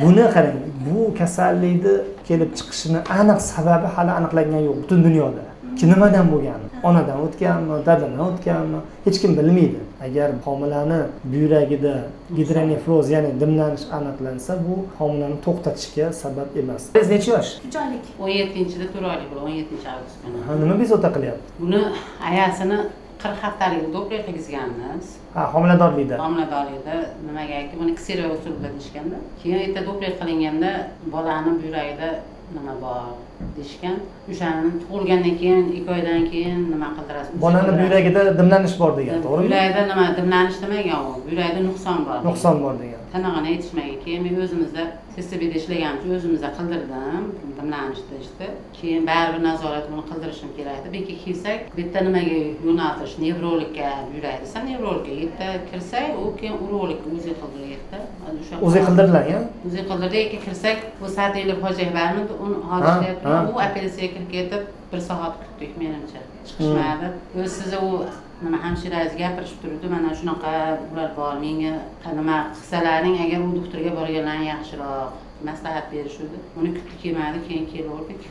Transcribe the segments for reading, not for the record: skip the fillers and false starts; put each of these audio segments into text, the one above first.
Buni qarang, bu kasallikni kelib chiqishini aniq sababi hali aniqlangan yo'q butun dunyoda. Nimadan bo'lgani? Onadan o'tganmi, dadadan o'tganmi? Hech kim bilmaydi. Agar homilani buyragida gidronefroz, ya'ni dimlanish aniqlansa, bu homilani to'xtatishga sabab emas. Siz necha yosh? 3 oylik. 17-da 4 oylik bo'ldi, 17-avgust kuni. Nima bezovta qilyapti? Buni ayasini 40 haftalik do'plik qilganmiz. Homiladorlikda. Homiladorlikda nimagaki buni ksero usulida deyishganda, keyin erta do'plik qilinganda bolani buyragida nima bor deyishgan. O'shani tug'ilgandan keyin 2 oydan keyin nima qildirasiz? Bolani buyragida dimlanish bor degan, to'g'rimi? Buyragida nima dimlanish demagan u. Buyragida nuqson bor. Nuqson bor degan. Tanag'ini yetishmagan. Keyin men o'zimizda TSBda ishlaganimcha o'zimizda qildirdim. Dimlanishda işte. Keyin baribir nazorat buni qildirishim kerak edi. Bekka kelsak, bitta nimaga yo'naltirish, nevrologga yurak desa, nevrologga yerda kirsak, u keyin urologga o'zi qildiryapti. O'zi qildirdilar-ya? O'zi qildirdi, yerga kirsak, bu Satiyli hojat barmi, uni hozirda u operatsiyaga kirib ketib 1 soat kutdik menimcha. Chiqishmadi. O'zi sizni u nima hamshirazi gapirishib turdi, mana shunaqa ular bor, menga nima qilsalaring agar u doktorga borganlaring yaxshiroq maslahat berishdi. Uni kutdi, kelmadi, keyin kelaverdik.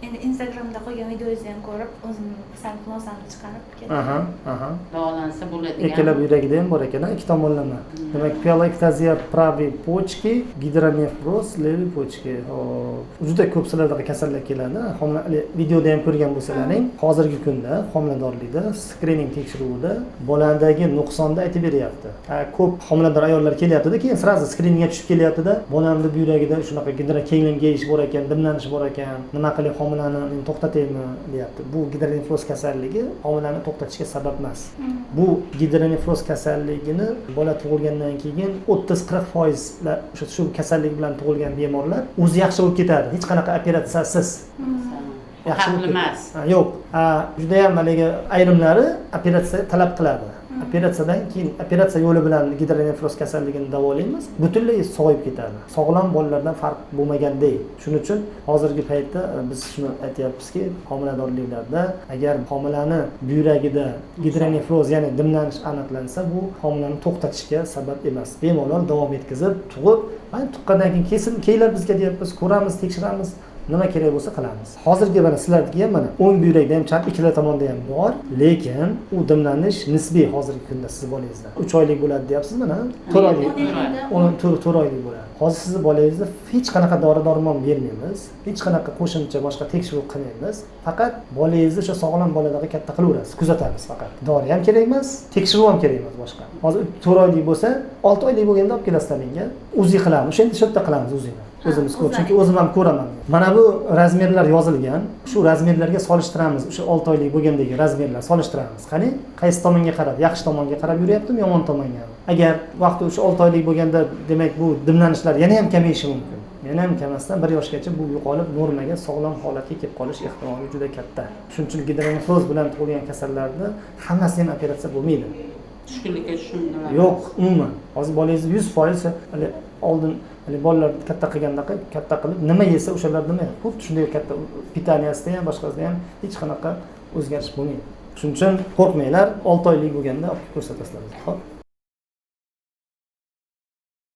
Endi Instagramda qo'ygan videoingizni ham ko'rib, o'zim xulosani chiqarib ketdim. Davolansa bo'ladigan. Ikkala buyragida ham bor ekan, ikki tomonlama. Demak, pielektaziya правой почки, gidronefroz leviy почки. Juda ko'p sizlarda kasallik keladi. Videoda ham ko'rgan bo'lsalaring, hozirgi kunda homiladorlikda skrining tekshiruvida boladagi nuqsonni aytib beryapti. Ko'p homilador ayollar kelyapti-da, keyin sразу skriningga tushib kelyapti-da, bolamni buyragida shunaqa kengayish bor ekan, dimlanish bor ekan, nima qilib homilani to'xtataymi deyapti. Bu gidronefroz kasalligi homilani to'xtatishga sabab emas. Bu gidronefroz kasalligini bola tug'ilgandan keyin 30-40% shu kasallik bilan tug'ilgan bemorlar o'zi yaxshi bo'lib ketadi, hech qanaqa operatsiyasiz. Yaxshi emas. Yo'q. Juda ham haligi ayrimlari operatsiya talab qiladi. Operatsiyadan keyin operatsiya yo'li bilan gidronefroz kasalligini davolaymiz, butunlay sog'ayib ketadi. Sog'lom bolalardan farq bo'lmagandek. Shuning uchun hozirgi paytda biz shuni aytyapmizki, homiladorliklarda agar homilani buyragida gidronefroz, ya'ni dimlanish aniqlansa, bu homilani to'xtatishga sabab emas. Bemalol davom etkazib, tug'ib, mana tuqqandan keyin kelinglar bizga deyapmiz, ko'ramiz, tekshiramiz. Nima kerak bo'lsa qilamiz. Hozirgi mana sizlarga ham mana o'ng buyrakda ham chap ikkala tomonda ham bor, lekin u dimlanish nisbiy hozirgi kunda siz bolangizda. 3 oylik bo'ladi deyapsiz mana, 4 oylik. 4 oylik bo'ladi. Hozir sizni bolangizga hech qanaqa dori-darmon bermaymiz, hech qanaqa qo'shimcha boshqa tekshiruv qilmaymiz. Faqat bolangizni o'sha sog'lom bolalarga katta qilaverasiz, kuzatamiz faqat. Dori ham kerak emas, tekshiruv ham kerak emas boshqa. Hozir 4 oylik bo'lsa, 6 oylik bo'lganda olib kelasiz menga, uzi qilamiz. O'shanda shu yerda qilamiz uzini. O'zimiz ko'rib, chunki o'zim ham ko'raman. Mana bu razmerlar yozilgan. Shu razmerlarga solishtiramiz. O'sha 6 oylik bo'lgandagi razmerlar solishtiramiz. Qani, qaysi tomonga qarab, yaxshi tomonga qarab yuryaptimi, yomon tomonga? Agar vaqti o'sha 6 oylik bo'lganda, demak bu dimlanishlar yana ham kamayishi mumkin. Yana ham kamasdan 1 yoshgacha bu yo'qolib, normaga, sog'lom holatga kelib qolish ehtimoli juda katta. Shuning uchun gidronefroz bilan tug'ilgan kasallarda hammasi ham operatsiya bo'lmaydi. Tushkunlikka tushundim. Yo'q, umuman. Hozir bolangiz 100% oldin bolalar katta qilgandaqa katta qilib nima yesa o'shalar nima? Xuddi shunday katta pitaniyasida ham boshqasida ham hech qanaqa o'zgarish bo'lmaydi. Shuning uchun qo'rqmanglar, 6 oylik bo'lganda olib ko'rsatasizlar. Xo'p.